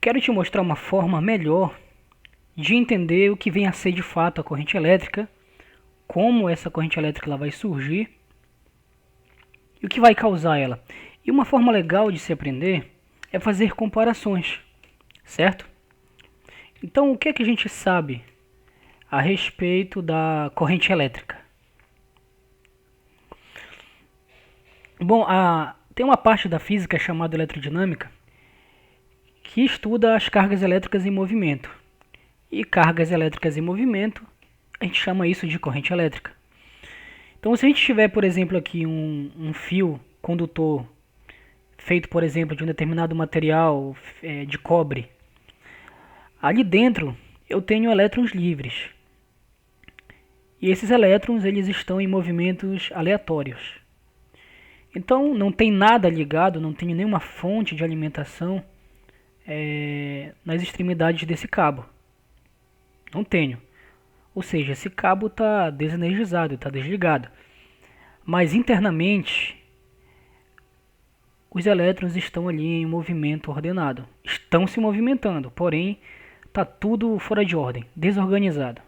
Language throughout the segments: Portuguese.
quero te mostrar uma forma melhor de entender o que vem a ser de fato a corrente elétrica, como essa corrente elétrica ela vai surgir e o que vai causar ela. E uma forma legal de se aprender é fazer comparações, certo? Então, o que é que a gente sabe a respeito da corrente elétrica? Bom, tem uma parte da física chamada eletrodinâmica que estuda as cargas elétricas em movimento. E cargas elétricas em movimento, a gente chama isso de corrente elétrica. Então, se a gente tiver, por exemplo, aqui um fio condutor feito, por exemplo, de um determinado material de cobre, ali dentro eu tenho elétrons livres. E esses elétrons eles estão em movimentos aleatórios. Então, não tem nada ligado, não tem nenhuma fonte de alimentação nas extremidades desse cabo. Não tenho. Ou seja, esse cabo está desenergizado, está desligado. Mas internamente, os elétrons estão ali em movimento ordenado. Estão se movimentando, porém, está tudo fora de ordem, desorganizado.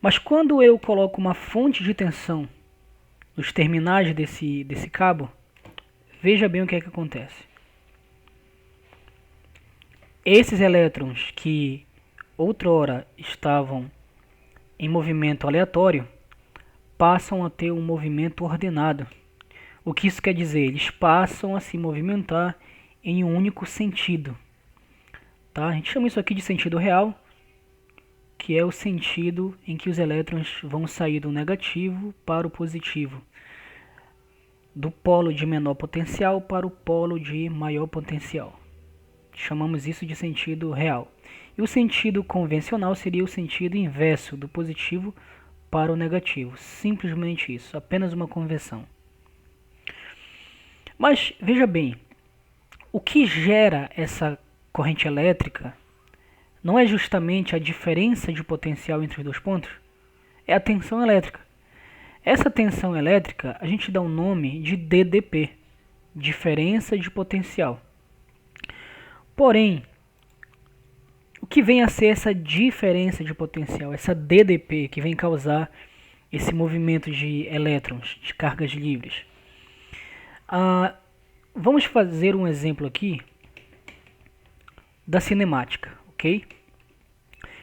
Mas quando eu coloco uma fonte de tensão nos terminais desse cabo, veja bem o que é que acontece. Esses elétrons que outrora estavam em movimento aleatório passam a ter um movimento ordenado. O que isso quer dizer? Eles passam a se movimentar em um único sentido. Tá? A gente chama isso aqui de sentido real, que é o sentido em que os elétrons vão sair do negativo para o positivo, do polo de menor potencial para o polo de maior potencial. Chamamos isso de sentido real. E o sentido convencional seria o sentido inverso, do positivo para o negativo. Simplesmente isso, apenas uma conversão. Mas veja bem, o que gera essa corrente elétrica não é justamente a diferença de potencial entre os dois pontos? É a tensão elétrica. Essa tensão elétrica a gente dá o nome de DDP, diferença de potencial. Porém, o que vem a ser essa diferença de potencial, essa DDP que vem causar esse movimento de elétrons, de cargas livres? Vamos fazer um exemplo aqui da cinemática, ok?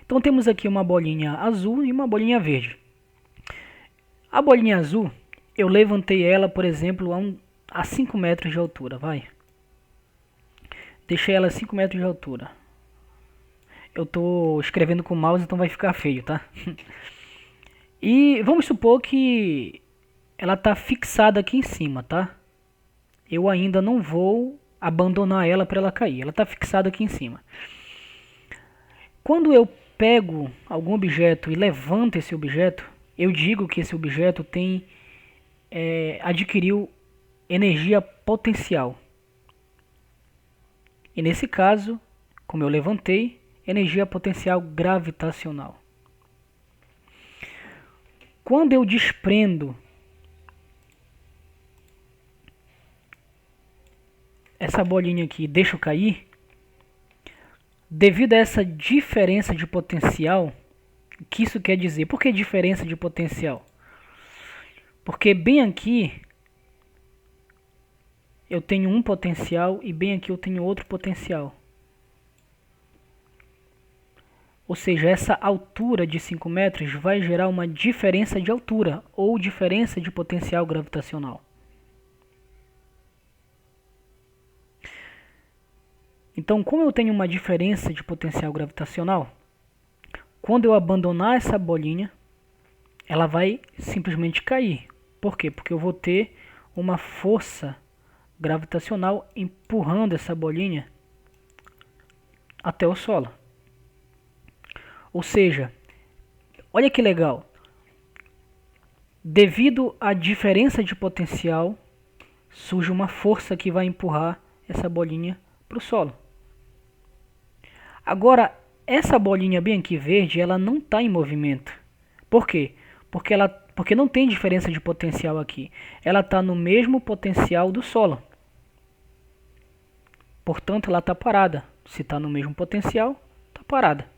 Então temos aqui uma bolinha azul e uma bolinha verde. A bolinha azul, eu levantei ela, por exemplo, a 5 metros de altura, vai. Deixei ela a 5 metros de altura. Eu estou escrevendo com o mouse, então vai ficar feio, tá? E vamos supor que ela está fixada aqui em cima, tá? Eu ainda não vou abandonar ela para ela cair. Ela está fixada aqui em cima. Quando eu pego algum objeto e levanto esse objeto, eu digo que esse objeto adquiriu energia potencial. E nesse caso, como eu levantei, energia potencial gravitacional. Quando eu desprendo essa bolinha aqui e deixo cair, devido a essa diferença de potencial, o que isso quer dizer? Por que diferença de potencial? Porque bem aqui eu tenho um potencial e bem aqui eu tenho outro potencial. Ou seja, essa altura de 5 metros vai gerar uma diferença de altura ou diferença de potencial gravitacional. Então, como eu tenho uma diferença de potencial gravitacional, quando eu abandonar essa bolinha, ela vai simplesmente cair. Por quê? Porque eu vou ter uma força gravitacional empurrando essa bolinha até o solo. Ou seja, olha que legal. Devido à diferença de potencial, surge uma força que vai empurrar essa bolinha para o solo. Agora, essa bolinha bem aqui verde, ela não está em movimento. Por quê? Porque não tem diferença de potencial aqui. Ela está no mesmo potencial do solo. Portanto, ela está parada. Se está no mesmo potencial, está parada.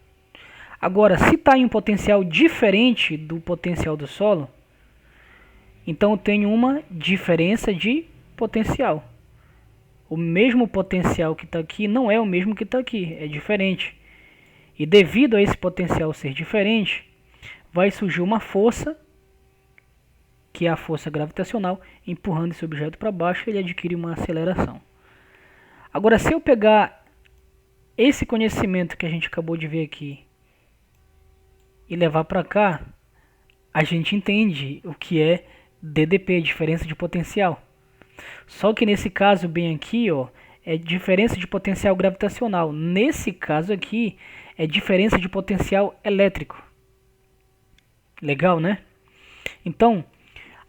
Agora, se está em um potencial diferente do potencial do solo, então eu tenho uma diferença de potencial. O mesmo potencial que está aqui não é o mesmo que está aqui, é diferente. E devido a esse potencial ser diferente, vai surgir uma força, que é a força gravitacional, empurrando esse objeto para baixo, ele adquire uma aceleração. Agora, se eu pegar esse conhecimento que a gente acabou de ver aqui e levar para cá, a gente entende o que é DDP, diferença de potencial. Só que nesse caso bem aqui, ó, é diferença de potencial gravitacional. Nesse caso aqui, é diferença de potencial elétrico. Legal, né? Então,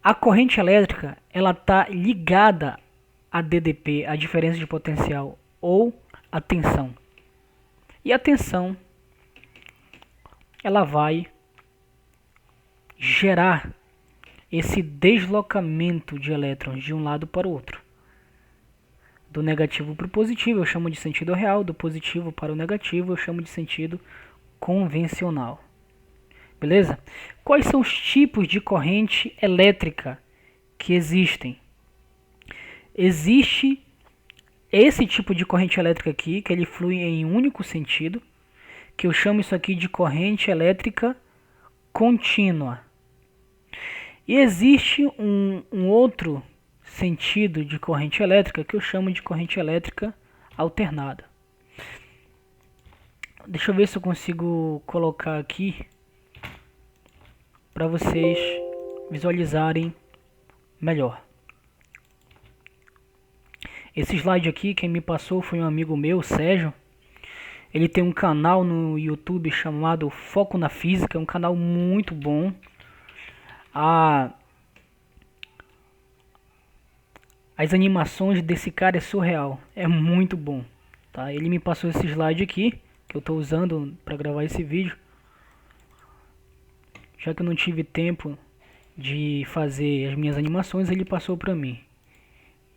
a corrente elétrica, ela está ligada a DDP, a diferença de potencial, ou a tensão. E a tensão, ela vai gerar esse deslocamento de elétrons de um lado para o outro. Do negativo para o positivo eu chamo de sentido real, do positivo para o negativo eu chamo de sentido convencional. Beleza? Quais são os tipos de corrente elétrica que existem? Existe esse tipo de corrente elétrica aqui, que ele flui em um único sentido, que eu chamo isso aqui de corrente elétrica contínua. E existe um outro sentido de corrente elétrica que eu chamo de corrente elétrica alternada. Deixa eu ver se eu consigo colocar aqui para vocês visualizarem melhor. Esse slide aqui, quem me passou foi um amigo meu, Sérgio. Ele tem um canal no YouTube chamado Foco na Física, é um canal muito bom. As animações desse cara é surreal, é muito bom, tá? Ele me passou esse slide aqui, que eu estou usando para gravar esse vídeo. Já que eu não tive tempo de fazer as minhas animações, ele passou para mim.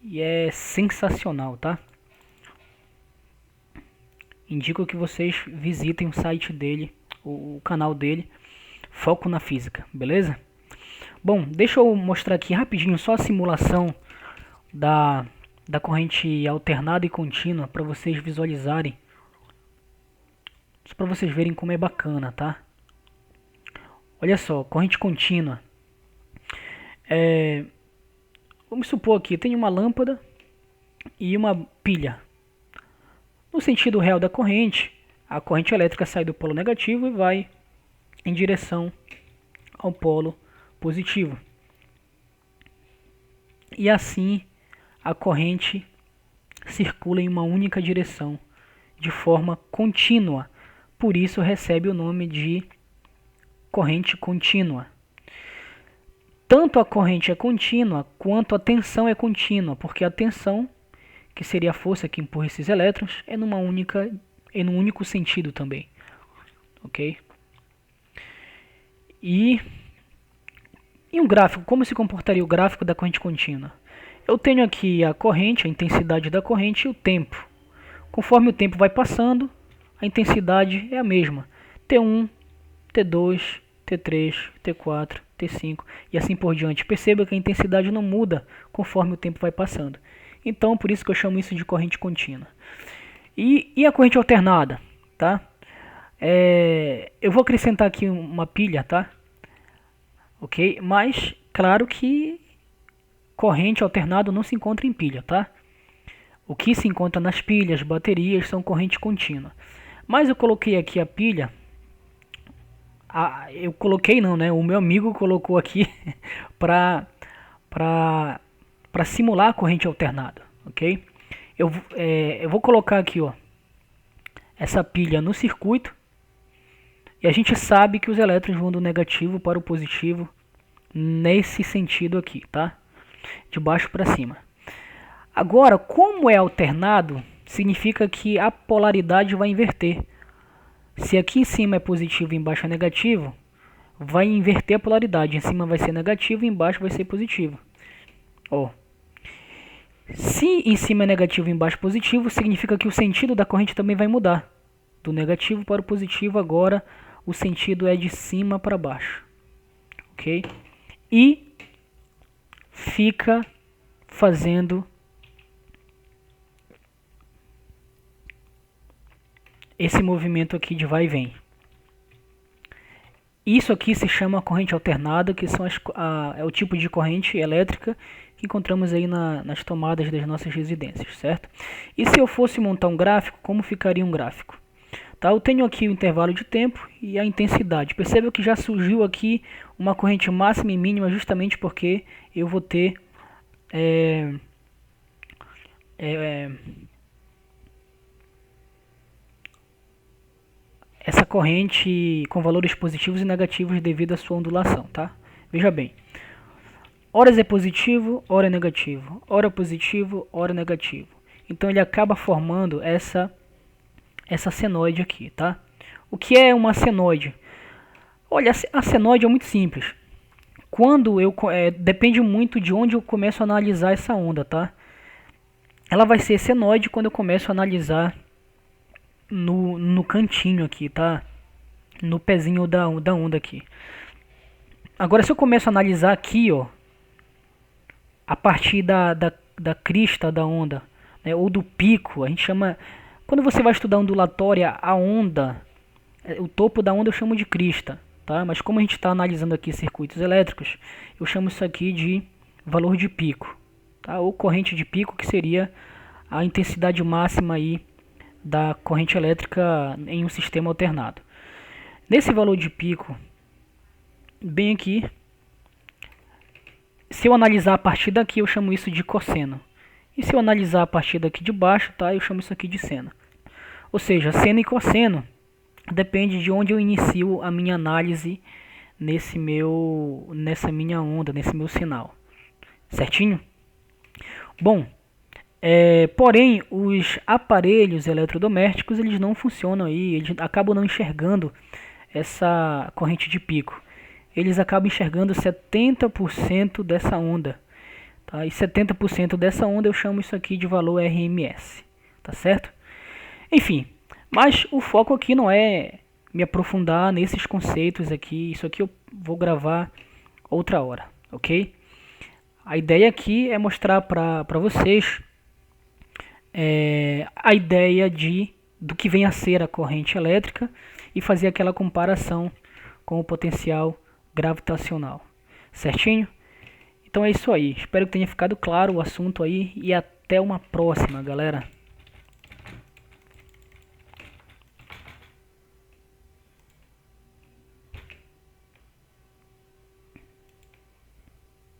E é sensacional, tá? Indico que vocês visitem o site dele, o canal dele, Foco na Física, beleza? Bom, deixa eu mostrar aqui rapidinho só a simulação da corrente alternada e contínua para vocês visualizarem. Só para vocês verem como é bacana, tá? Olha só, corrente contínua. Vamos supor aqui, tem uma lâmpada e uma pilha. No sentido real da corrente, a corrente elétrica sai do polo negativo e vai em direção ao polo positivo. E assim a corrente circula em uma única direção, de forma contínua. Por isso recebe o nome de corrente contínua. Tanto a corrente é contínua, quanto a tensão é contínua, porque a tensão, que seria a força que empurra esses elétrons, é num único sentido também. Ok? E um gráfico, como se comportaria o gráfico da corrente contínua? Eu tenho aqui a corrente, a intensidade da corrente e o tempo. Conforme o tempo vai passando, a intensidade é a mesma. T1, T2, T3, T4, T5 e assim por diante. Perceba que a intensidade não muda conforme o tempo vai passando. Então, por isso que eu chamo isso de corrente contínua. E a corrente alternada, tá? Eu vou acrescentar aqui uma pilha, tá? Ok? Mas, claro que corrente alternada não se encontra em pilha, tá? O que se encontra nas pilhas, baterias, são corrente contínua. Mas eu coloquei aqui a pilha. Eu coloquei não, né? O meu amigo colocou aqui para simular a corrente alternada, ok? Eu vou colocar aqui, ó, essa pilha no circuito. E a gente sabe que os elétrons vão do negativo para o positivo nesse sentido aqui, tá? De baixo para cima. Agora, como é alternado, significa que a polaridade vai inverter. Se aqui em cima é positivo e embaixo é negativo, vai inverter a polaridade. Em cima vai ser negativo e embaixo vai ser positivo. Ó. Se em cima é negativo e embaixo positivo, significa que o sentido da corrente também vai mudar. Do negativo para o positivo, agora o sentido é de cima para baixo. Ok? E fica fazendo esse movimento aqui de vai e vem. Isso aqui se chama corrente alternada, que são é o tipo de corrente elétrica que encontramos aí nas tomadas das nossas residências, certo? E se eu fosse montar um gráfico, como ficaria um gráfico? Tá, eu tenho aqui o intervalo de tempo e a intensidade. Perceba que já surgiu aqui uma corrente máxima e mínima justamente porque eu vou ter essa corrente com valores positivos e negativos devido à sua ondulação, tá? Veja bem, horas é positivo, hora é negativo, hora positivo, hora negativo. Então ele acaba formando essa senoide aqui, tá? O que é uma senoide? Olha, a senoide é muito simples. Quando depende muito de onde eu começo a analisar essa onda, tá? Ela vai ser senoide quando eu começo a analisar no cantinho aqui, tá? No pezinho da onda aqui. Agora, se eu começo a analisar aqui, ó, a partir da crista da onda, né, ou do pico, a gente chama... Quando você vai estudar ondulatória, a onda, o topo da onda eu chamo de crista, tá? Mas como a gente está analisando aqui circuitos elétricos, eu chamo isso aqui de valor de pico, tá? Ou corrente de pico, que seria a intensidade máxima aí da corrente elétrica em um sistema alternado. Nesse valor de pico, bem aqui, se eu analisar a partir daqui, eu chamo isso de cosseno. E se eu analisar a partir daqui de baixo, tá, eu chamo isso aqui de seno. Ou seja, seno e cosseno depende de onde eu inicio a minha análise nessa minha onda, nesse meu sinal. Certinho? Bom, porém, os aparelhos eletrodomésticos, eles não funcionam aí, eles acabam não enxergando essa corrente de pico. Eles acabam enxergando 70% dessa onda. Tá? E 70% dessa onda eu chamo isso aqui de valor RMS. Tá certo? Enfim, mas o foco aqui não é me aprofundar nesses conceitos aqui. Isso aqui eu vou gravar outra hora, ok? A ideia aqui é mostrar para vocês a ideia do que vem a ser a corrente elétrica e fazer aquela comparação com o potencial gravitacional. Certinho? Então é isso aí. Espero que tenha ficado claro o assunto aí e até uma próxima, galera.